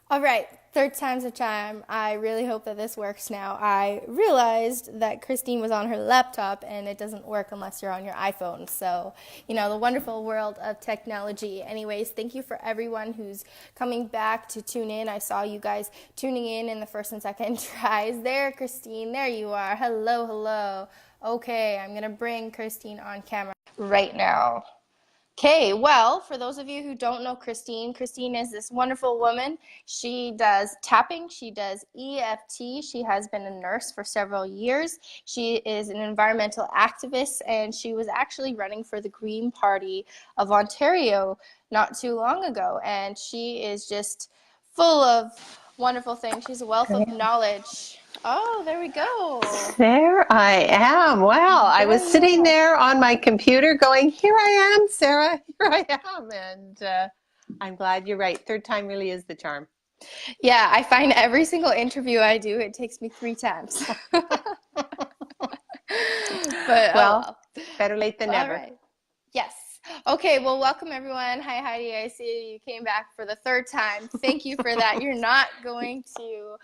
All right, third time's a charm. I really hope that this works now. I realized that Christine was on her laptop and it doesn't work unless you're on your iPhone. So, the wonderful world of technology. Anyways, thank you for everyone who's coming back to tune in. I saw you guys tuning in the first and second tries. There, Christine, there you are. Hello, hello. Okay, I'm going to bring Christine on camera right now. Okay, well, for those of you who don't know Christine, Christine is this wonderful woman. She does tapping, she does EFT, she has been a nurse for several years. She is an environmental activist, and she was actually running for the Green Party of Ontario not too long ago. And she is just full of wonderful things. She's a wealth of knowledge. Oh, there we go. There I am. Wow. I There was you sitting are. there on my computer going, here I am, Sarah. Here I am. And I'm glad you're right. Third time really is the charm. Yeah, I find every single interview I do, it takes me 3 times. But oh Well, well. better late than All never. right. Yes. Okay, well, welcome everyone. Hi, Heidi. I see you came back for the third time. Thank you for that. You're not going to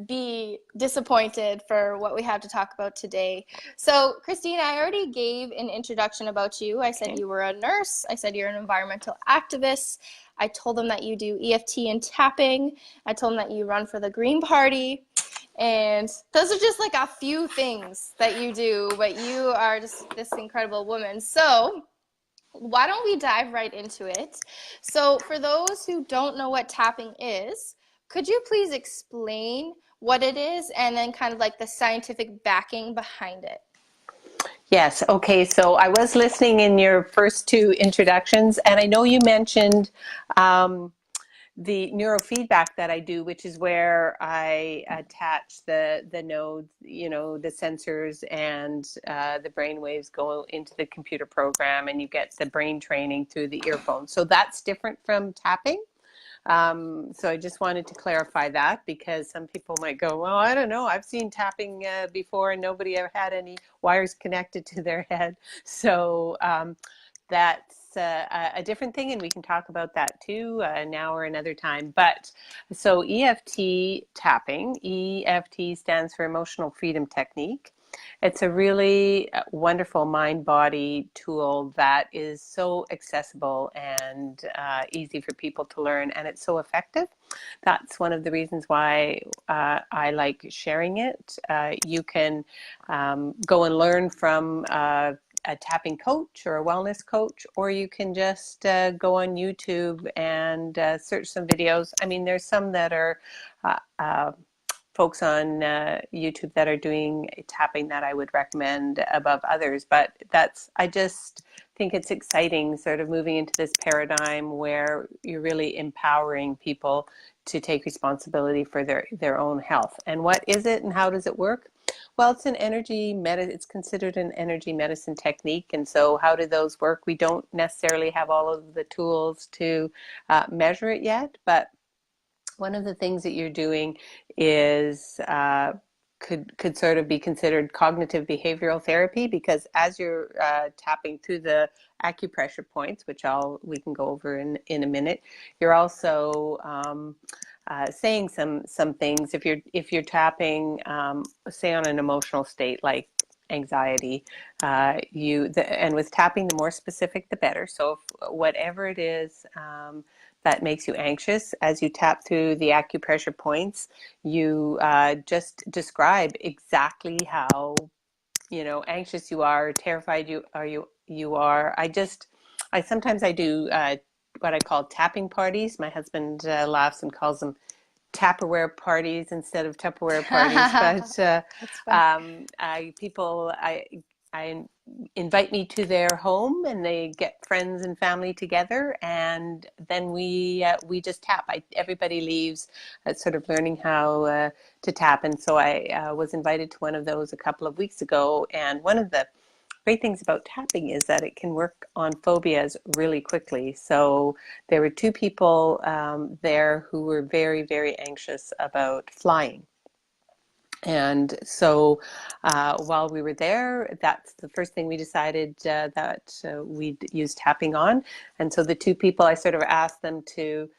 be disappointed for what we have to talk about today. So, Christine, I already gave an introduction about you. I said Okay. you were a nurse. I said you're an environmental activist. I told them that you do EFT and tapping. I told them that you run for the Green Party. And those are just like a few things that you do, but you are just this incredible woman. So, why don't we dive right into it? So, for those who don't know what tapping is, could you please explain what it is and then kind of like the scientific backing behind it? Yes. Okay. So I was listening in your first two introductions, and I know you mentioned um, the neurofeedback that I do, which is where I attach the nodes, the sensors, and the brain waves go into the computer program, and you get the brain training through the earphone. So that's different from tapping. So I just wanted to clarify that because some people might go, well, I don't know. I've seen tapping before and nobody ever had any wires connected to their head. So that's a different thing, and we can talk about that too now or another time. But so EFT tapping, EFT stands for Emotional Freedom Technique. It's a really wonderful mind-body tool that is so accessible and easy for people to learn, and it's so effective. That's one of the reasons why I like sharing it. You can go and learn from a tapping coach or a wellness coach, or you can just go on YouTube and search some videos. I mean, there's some that are folks on YouTube that are doing tapping that I would recommend above others. But I just think it's exciting sort of moving into this paradigm where you're really empowering people to take responsibility for their own health. And what is it and how does it work? Well, it's considered an energy medicine technique. And so how do those work? We don't necessarily have all of the tools to measure it yet, but one of the things that you're doing is could sort of be considered cognitive behavioral therapy, because as you're tapping through the acupressure points, which we can go over in a minute, you're also saying some things. If you're tapping, say on an emotional state like anxiety, and with tapping, the more specific, the better. So whatever it is that makes you anxious, as you tap through the acupressure points, you just describe exactly how anxious you are, terrified you are. I sometimes I do what I call tapping parties. My husband laughs and calls them Tupperware parties instead of Tupperware parties. But That's fun. I invite me to their home, and they get friends and family together, and then we just tap. Everybody leaves sort of learning how to tap, and so I was invited to one of those a couple of weeks ago. And one of the great things about tapping is that it can work on phobias really quickly. So there were two people there who were very, very anxious about flying. And so while we were there, that's the first thing we decided that we'd use tapping on. And so the two people, I sort of asked them to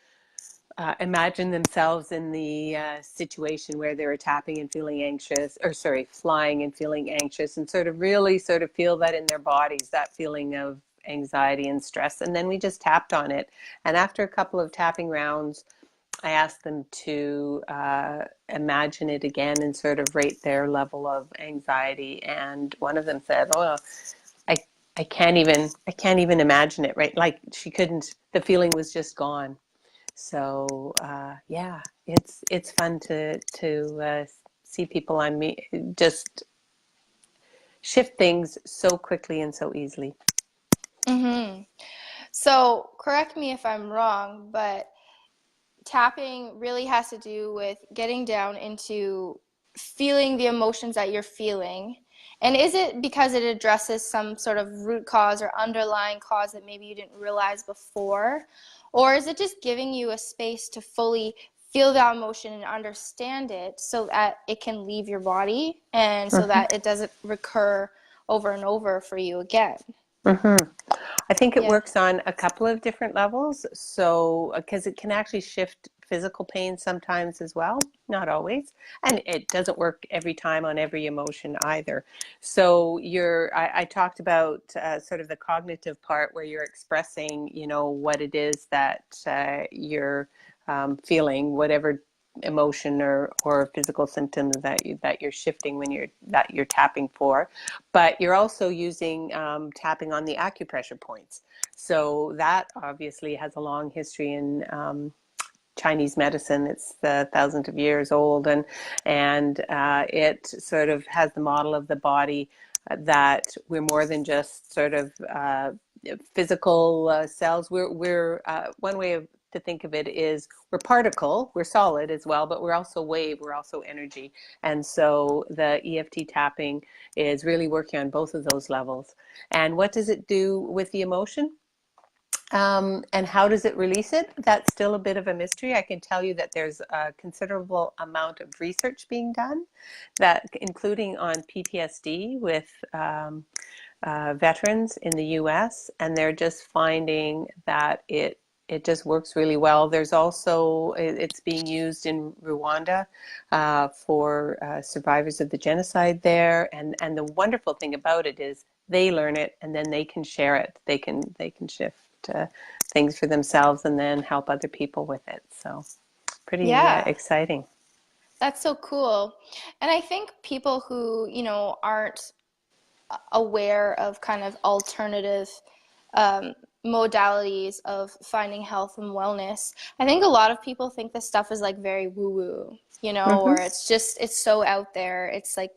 imagine themselves in the situation where they were tapping and feeling anxious, or sorry, flying and feeling anxious, and sort of really sort of feel that in their bodies, that feeling of anxiety and stress. And then we just tapped on it. And after a couple of tapping rounds, I asked them to imagine it again and sort of rate their level of anxiety. And one of them said, "Oh, I I can't even imagine it." Right, like she couldn't. The feeling was just gone. So yeah, it's fun to see people on me just shift things so quickly and so easily. Mm-hmm. So correct me if I'm wrong, but tapping really has to do with getting down into feeling the emotions that you're feeling. And is it because it addresses some sort of root cause or underlying cause that maybe you didn't realize before? Or is it just giving you a space to fully feel that emotion and understand it so that it can leave your body and so Mm-hmm. that it doesn't recur over and over for you again? Mm-hmm. I think it Yeah. works on a couple of different levels. So, because it can actually shift physical pain sometimes as well, not always. And it doesn't work every time on every emotion either. So, I talked about sort of the cognitive part where you're expressing, what it is that you're feeling, whatever emotion or physical symptoms that you're shifting when you're tapping for, but you're also using tapping on the acupressure points. So that obviously has a long history in Chinese medicine. It's thousands of years old, and it sort of has the model of the body that we're more than just sort of physical cells. We're one way to think of it is we're particle, we're solid as well, but we're also wave, we're also energy. And so the EFT tapping is really working on both of those levels. And what does it do with the emotion? And how does it release it? That's still a bit of a mystery. I can tell you that there's a considerable amount of research being done, that including on PTSD with veterans in the U.S., and they're just finding that it just works really well. There's also it's being used in Rwanda for survivors of the genocide there, and the wonderful thing about it is they learn it and then they can share it. They can shift things for themselves and then help other people with it. So pretty Yeah. exciting. That's so cool. And I think people who, aren't aware of kind of alternative um, modalities of finding health and wellness, I think a lot of people think this stuff is like very woo-woo, Mm-hmm. or it's so out there. It's like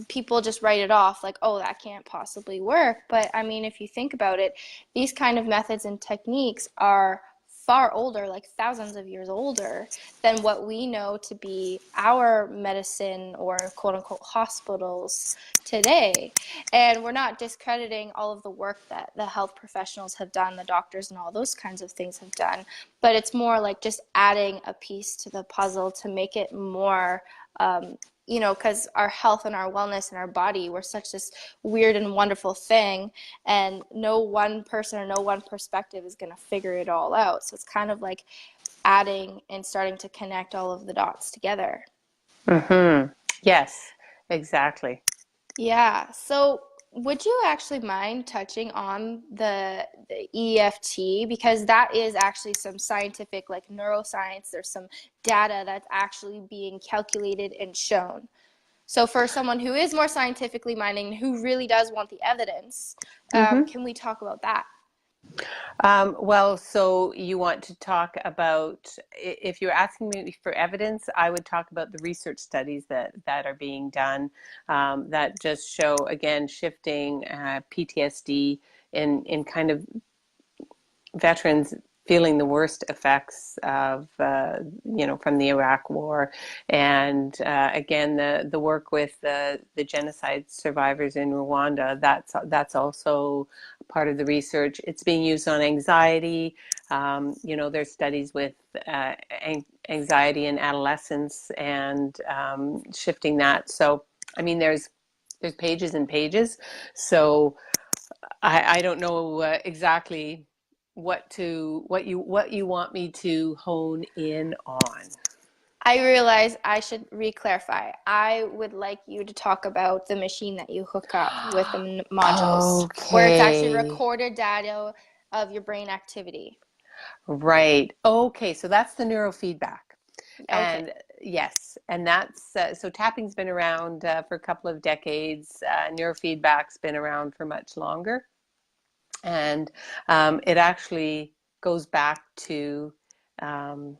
people just write it off like, oh, that can't possibly work. But I mean, if you think about it, these kind of methods and techniques are far older, like thousands of years older than what we know to be our medicine or quote unquote hospitals today. And we're not discrediting all of the work that the health professionals have done, the doctors and all those kinds of things have done, but it's more like just adding a piece to the puzzle to make it more because our health and our wellness and our body, we're such this weird and wonderful thing, and no one person or no one perspective is going to figure it all out. So it's kind of like adding and starting to connect all of the dots together. Mm-hmm. Yes, exactly. Yeah. So would you actually mind touching on the EFT? Because that is actually some scientific, like neuroscience, there's some data that's actually being calculated and shown. So for someone who is more scientifically minded and who really does want the evidence, Mm-hmm. can we talk about that? Well, so you want to talk about, if you're asking me for evidence, I would talk about the research studies that are being done that just show, again, shifting PTSD in kind of veterans feeling the worst effects of, from the Iraq War, and again, the work with the genocide survivors in Rwanda. That's also part of the research. It's being used on anxiety. There's studies with anxiety in adolescence and shifting that. So, I mean, there's pages and pages. So I don't know exactly what you want me to hone in on. I realize I should re-clarify. I would like you to talk about the machine that you hook up with the modules, where it's actually Okay. recorded data of your brain activity. Right. Okay. So that's the neurofeedback. Okay. And yes, and that's so tapping's been around for a couple of decades. Neurofeedback's been around for much longer. And it actually goes back to um,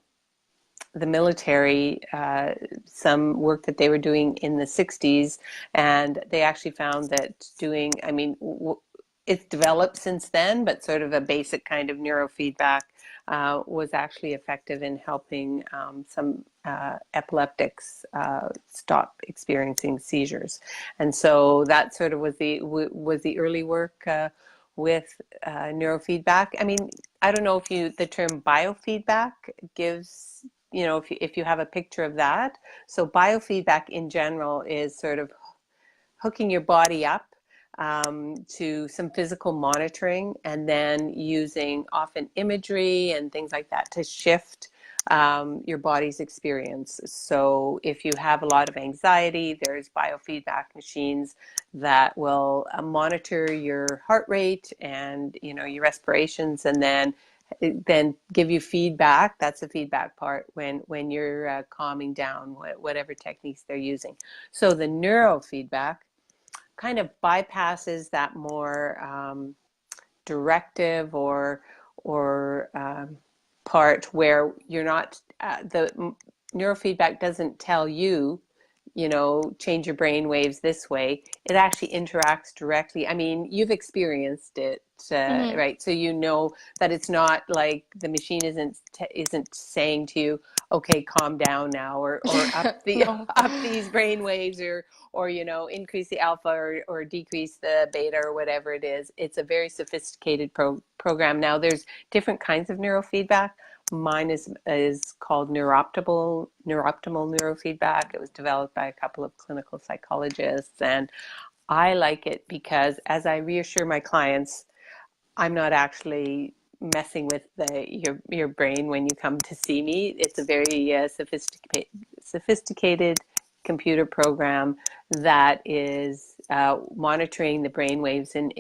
the military, some work that they were doing in the 60s, and they actually found that I mean, it's developed since then, but sort of a basic kind of neurofeedback was actually effective in helping some epileptics stop experiencing seizures. And so that sort of was the early work with neurofeedback. I mean, I don't know if the term biofeedback gives, if you have a picture of that. So biofeedback in general is sort of hooking your body up to some physical monitoring, and then using often imagery and things like that to shift your body's experience. So if you have a lot of anxiety, there's biofeedback machines that will monitor your heart rate and your respirations, and then give you feedback. That's the feedback part when you're calming down, whatever techniques they're using. So the neurofeedback kind of bypasses that more directive or part where you're not the neurofeedback doesn't tell you, change your brain waves this way. It actually interacts directly. I mean, you've experienced it, Mm-hmm. right? So you know that it's not like the machine isn't saying to you, okay, calm down now, or No. up these brain waves, or increase the alpha, or decrease the beta, or whatever it is. It's a very sophisticated program. Now there's different kinds of neurofeedback. Mine is called neuroptimal neurofeedback. It was developed by a couple of clinical psychologists, and I like it because, as I reassure my clients, I'm not actually messing with your brain when you come to see me. It's a very sophisticated computer program that is monitoring the brain waves in